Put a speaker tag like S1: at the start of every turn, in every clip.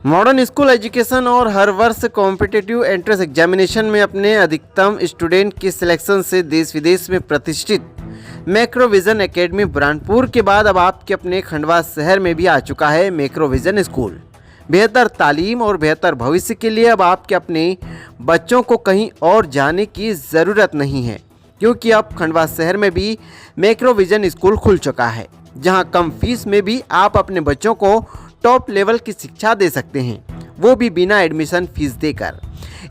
S1: Modern school education और हर वर्ष competitive entrance examination में अपने अधिकतम स्टूडेंट के सिलेक्शन से देश विदेश में प्रतिष्ठित मैक्रोविजन एकेडमी बुरहानपुर के बाद अब आपके अपने खंडवा शहर में भी आ चुका है मैक्रोविजन स्कूल। बेहतर तालीम और बेहतर भविष्य के लिए अब आपके अपने बच्चों को कहीं और जाने की ज़रूरत नहीं है, क्योंकि अब खंडवा शहर में भी मैक्रोविजन स्कूल खुल चुका है, जहां कम फीस में भी आप अपने बच्चों को टॉप लेवल की शिक्षा दे सकते हैं, वो भी बिना एडमिशन फीस देकर।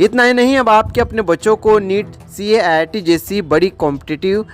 S1: इतना ही नहीं, अब आपके अपने बच्चों को नीट, सीए, आईआईटी जैसी बड़ी कॉम्पिटिटिव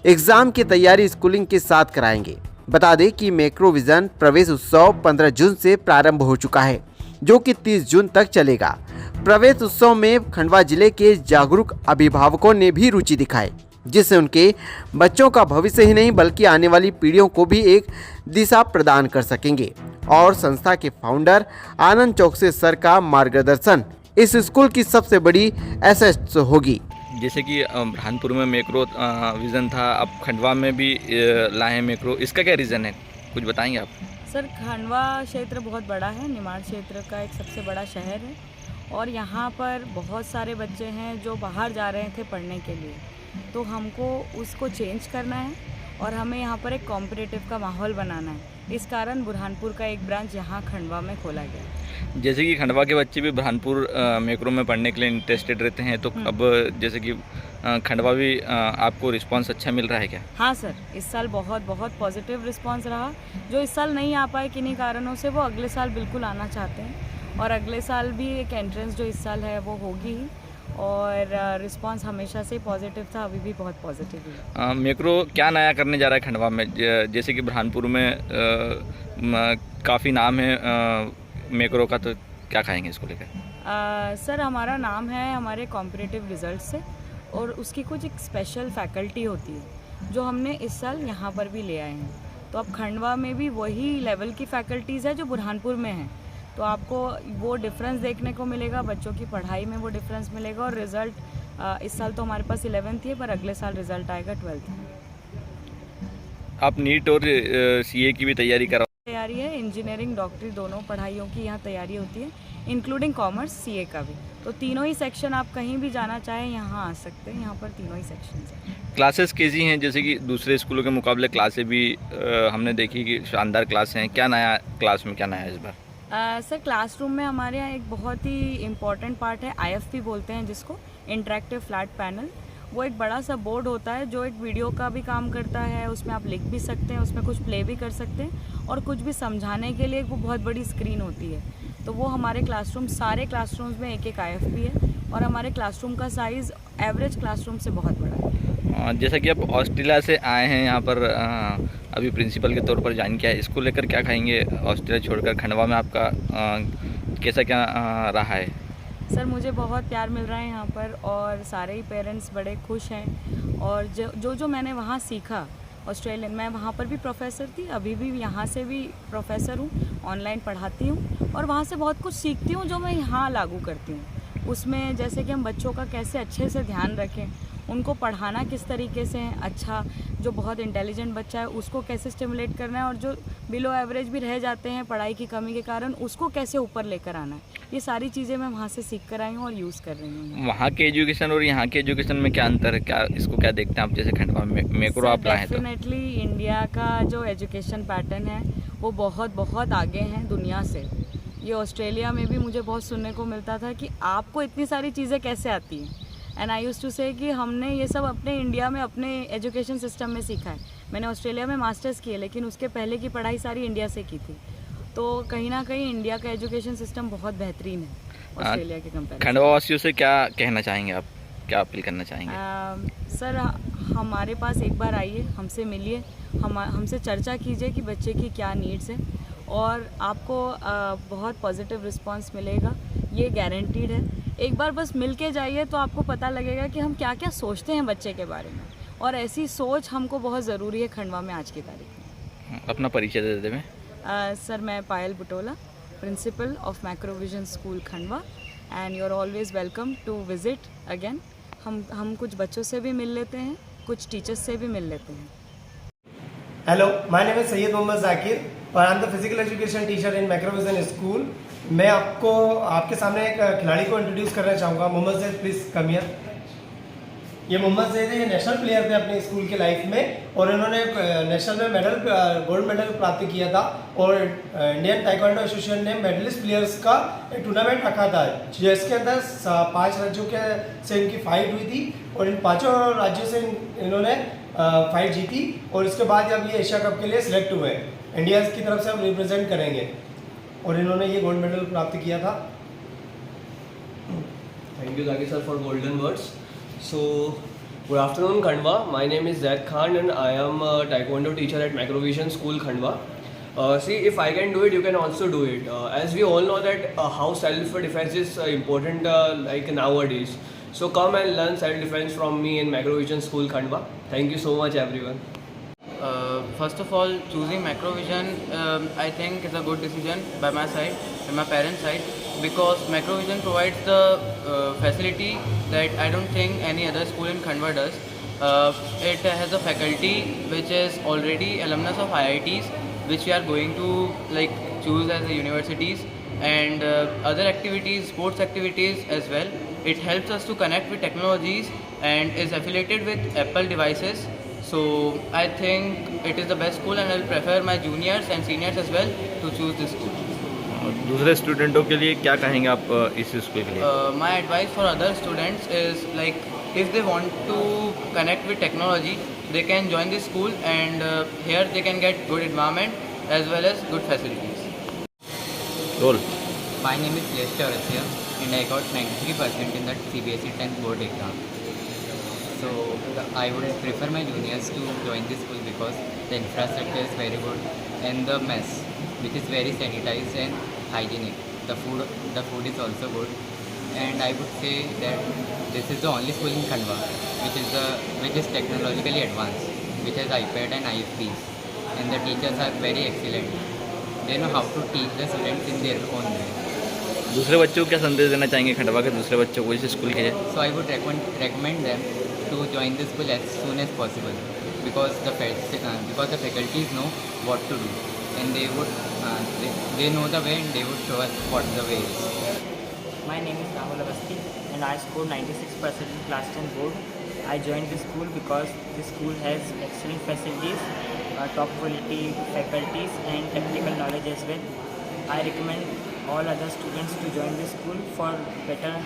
S1: एग्ज़ाम की तैयारी स्कूलिंग के साथ कराएंगे। बता दें कि मैक्रोविजन प्रवेश उत्सव 15 जून से प्रारंभ हो चुका है, जो कि 30 जून तक चलेगा। प्रवेश उत्सव में खंडवा जिले के जागरूक अभिभावकों ने भी रुचि दिखाई, जिससे उनके बच्चों का भविष्य ही नहीं बल्कि आने वाली पीढ़ियों को भी एक दिशा प्रदान कर सकेंगे। और संस्था के फाउंडर आनंद चौकसे सर का मार्गदर्शन इस स्कूल की सबसे बड़ी एसेट होगी।
S2: जैसे कि बुरहानपुर में मैक्रो विज़न था, अब खंडवा में भी लाए हैं मैक्रो, इसका क्या रीज़न है, कुछ बताएंगे आप?
S3: सर, खंडवा क्षेत्र बहुत बड़ा है, निमाड़ क्षेत्र का एक सबसे बड़ा शहर है और यहाँ पर बहुत सारे बच्चे हैं जो बाहर जा रहे थे पढ़ने के लिए, तो हमको उसको चेंज करना है और हमें यहाँ पर एक कॉम्पिटिटिव का माहौल बनाना है। इस कारण बुरहानपुर का एक ब्रांच यहाँ खंडवा में खोला गया।
S2: जैसे कि खंडवा के बच्चे भी बुरहानपुर मैक्रो में पढ़ने के लिए इंटरेस्टेड रहते हैं, तो अब जैसे कि खंडवा भी आपको रिस्पांस अच्छा मिल रहा है क्या?
S3: हाँ सर, इस साल बहुत पॉजिटिव रिस्पांस रहा। जो इस साल नहीं आ पाए किन्हीं कारणों से, वो अगले साल बिल्कुल आना चाहते हैं और अगले साल भी एक एंट्रेंस जो इस साल है वो होगी ही और रिस्पांस हमेशा से पॉजिटिव था, अभी भी बहुत पॉजिटिव है।
S2: मैक्रो क्या नया करने जा रहा है खंडवा में? जैसे कि बुरहानपुर में काफ़ी नाम है मैक्रो का, तो क्या खाएंगे इसको लेकर?
S3: सर, हमारा नाम है हमारे कॉम्पिटिटिव रिजल्ट से और उसकी कुछ एक स्पेशल फैकल्टी होती है जो हमने इस साल यहाँ पर भी ले आए हैं। तो अब खंडवा में भी वही लेवल की फैकल्टीज़ है जो बुरहानपुर में है, तो आपको वो डिफरेंस देखने को मिलेगा, बच्चों की पढ़ाई में वो डिफरेंस मिलेगा। और रिज़ल्ट इस साल तो हमारे पास 11th ही है, पर अगले साल रिज़ल्ट आएगा 12th में।
S2: आप नीट और सीए की भी तैयारी कर?
S3: तैयारी है, इंजीनियरिंग, डॉक्टरी दोनों पढ़ाइयों की यहाँ तैयारी होती है, इंक्लूडिंग कॉमर्स, सीए का भी। तो तीनों ही सेक्शन आप कहीं भी जाना चाहें यहाँ आ सकते हैं, यहाँ पर तीनों ही सेक्शन हैं।
S2: क्लासेस कैसी हैं? जैसे कि दूसरे स्कूलों के मुकाबले क्लासेस भी हमने देखी कि शानदार क्लास हैं। क्या नया क्लास में, क्या नया है इस बार?
S3: सर, क्लासरूम में हमारे यहाँ एक बहुत ही इम्पॉर्टेंट पार्ट है, IFP बोलते हैं जिसको, इंटरेक्टिव फ्लैट पैनल। वो एक बड़ा सा बोर्ड होता है जो एक वीडियो का भी काम करता है, उसमें आप लिख भी सकते हैं, उसमें कुछ प्ले भी कर सकते हैं और कुछ भी समझाने के लिए वो बहुत बड़ी स्क्रीन होती है। तो वो हमारे क्लासरूम, सारे क्लासरूम्स में एक IFP है और हमारे क्लासरूम का साइज़ एवरेज क्लासरूम से बहुत बड़ा है।
S2: जैसा कि आप ऑस्ट्रेलिया से आए हैं यहाँ पर, अभी प्रिंसिपल के तौर पर ज्वाइन किया है, इसको लेकर क्या कहेंगे? ऑस्ट्रेलिया छोड़कर खंडवा में आपका कैसा क्या रहा है?
S3: सर, मुझे बहुत प्यार मिल रहा है यहाँ पर और सारे ही पेरेंट्स बड़े खुश हैं। और जो मैंने वहाँ सीखा ऑस्ट्रेलियन, मैं वहाँ पर भी प्रोफेसर थी, अभी भी यहाँ से भी प्रोफेसर हूँ, ऑनलाइन पढ़ाती हूँ और वहाँ से बहुत कुछ सीखती हूँ जो मैं यहाँ लागू करती हूँ। उसमें जैसे कि हम बच्चों का कैसे अच्छे से ध्यान रखें, उनको पढ़ाना किस तरीके से है अच्छा, जो बहुत इंटेलिजेंट बच्चा है उसको कैसे स्टिमुलेट करना है और जो बिलो एवरेज भी रह जाते हैं पढ़ाई की कमी के कारण, उसको कैसे ऊपर लेकर आना है, ये सारी चीज़ें मैं वहाँ से सीख कर आई हूँ और यूज़ कर रही हूँ।
S2: वहाँ के एजुकेशन और यहाँ के एजुकेशन में क्या अंतर है? क्या इसको क्या देखते हैं आप? जैसे खंडवा में मैक्रो आप लाए हैं, तो
S3: डेफिनेटली इंडिया का जो एजुकेशन पैटर्न है वो बहुत आगे हैं दुनिया से। ये ऑस्ट्रेलिया में भी मुझे बहुत सुनने को मिलता था कि आपको इतनी सारी चीज़ें कैसे आती हैं, एंड आई यूज़ टू से कि हमने ये सब अपने इंडिया में अपने एजुकेशन सिस्टम में सीखा है। मैंने ऑस्ट्रेलिया में मास्टर्स किए, लेकिन उसके पहले की पढ़ाई सारी इंडिया से की थी। तो कहीं ना कहीं इंडिया का एजुकेशन सिस्टम बहुत बेहतरीन है ऑस्ट्रेलिया के कंपेयर।
S2: खंडवा वासियों से क्या कहना चाहेंगे आप, क्या अपील करना चाहेंगे?
S3: सर, हमारे पास एक बार आइए, हमसे मिलिए, हमसे चर्चा कीजिए कि बच्चे की क्या नीड्स है और आपको बहुत पॉजिटिव रिस्पांस मिलेगा, ये गारंटीड है। एक बार बस मिल के जाइए तो आपको पता लगेगा कि हम क्या क्या सोचते हैं बच्चे के बारे में, और ऐसी सोच हमको बहुत ज़रूरी है खंडवा में आज की तारीख में।
S2: अपना परिचय दे देते हैं।
S3: सर, मैं Payal Butola, principal of Macrovision school Khandwa, and you are always welcome to visit again. हम कुछ बच्चों से भी मिल लेते हैं, कुछ टीचर्स से भी मिल लेते हैं।
S4: Hello, my name is Syed Mohammad Zakir. और I am the physical education teacher in Macrovision school. मैं आपको आपके सामने एक खिलाड़ी को इंट्रोड्यूस करना चाहूँगा। Mohammad Zaid, please come here. ये मोहम्मद जैद है, ये नेशनल प्लेयर थे अपने स्कूल के लाइफ में और इन्होंने नेशनल में गोल्ड मेडल प्राप्त किया था। और इंडियन ताइक्वांडो एसोसिएशन ने मेडलिस्ट प्लेयर्स का एक टूर्नामेंट रखा था जिसके अंदर 5 राज्यों से इनकी फाइट हुई थी और इन 5 राज्यों से इन्होंने फाइट जीती और इसके बाद अब ये एशिया कप के लिए सिलेक्ट हुए। इंडिया की तरफ से हम रिप्रेजेंट करेंगे और इन्होंने ये गोल्ड मेडल प्राप्त किया था।
S5: Thank you, Zaki sir, for golden words. So, good afternoon, Khandwa. My name is Zaid Khan and I am a Taekwondo teacher at Macrovision School, Khandwa. See, if I can do it, you can also do it. As we all know that how self-defense is important like nowadays. So come and learn self-defense from me in Macrovision School, Khandwa. Thank you so much, everyone.
S6: First of all, choosing Macrovision I think is a good decision by my side and my parents' side, because Macrovision provides the facility that I don't think any other school in Khandwa does. It has a faculty which is already alumnus of IITs, which we are going to like choose as the universities, and other activities, sports activities as well. It helps us to connect with technologies and is affiliated with Apple devices. So I think it is the best school and I will prefer my juniors and seniors as well to choose this school.
S2: दूसरे स्टूडेंटों के लिए क्या कहेंगे आप इस school के लिए?
S6: My advice for other students is like if they want to connect with technology, they can join this school and here they can get good environment as well as good facilities.
S2: Role.
S7: My name is Yash Chaurasia and I got 93% in that CBSE 10th board exam. So I would prefer my juniors to join this school because the infrastructure is very good and the mess, which is very sanitized and hygienic. The food is also good, and I would say that this is the only school in Khandwa which is technologically advanced, which has iPad and ISPs, and the teachers are very excellent. They know how to teach the students in their own way.
S2: दूसरे बच्चों को क्या संदेश देना चाहेंगे खंडवा के दूसरे बच्चों को इस स्कूल के लिए?
S7: So I would recommend them to join the school as soon as possible because the faculties know what to do and they know the way and they would show us what the way is.
S8: My name is Rahul Avasti and I scored 96% in class 10 board. I joined this school because this school has excellent facilities, top quality faculties and technical knowledge as well. I recommend all other students to join this school for better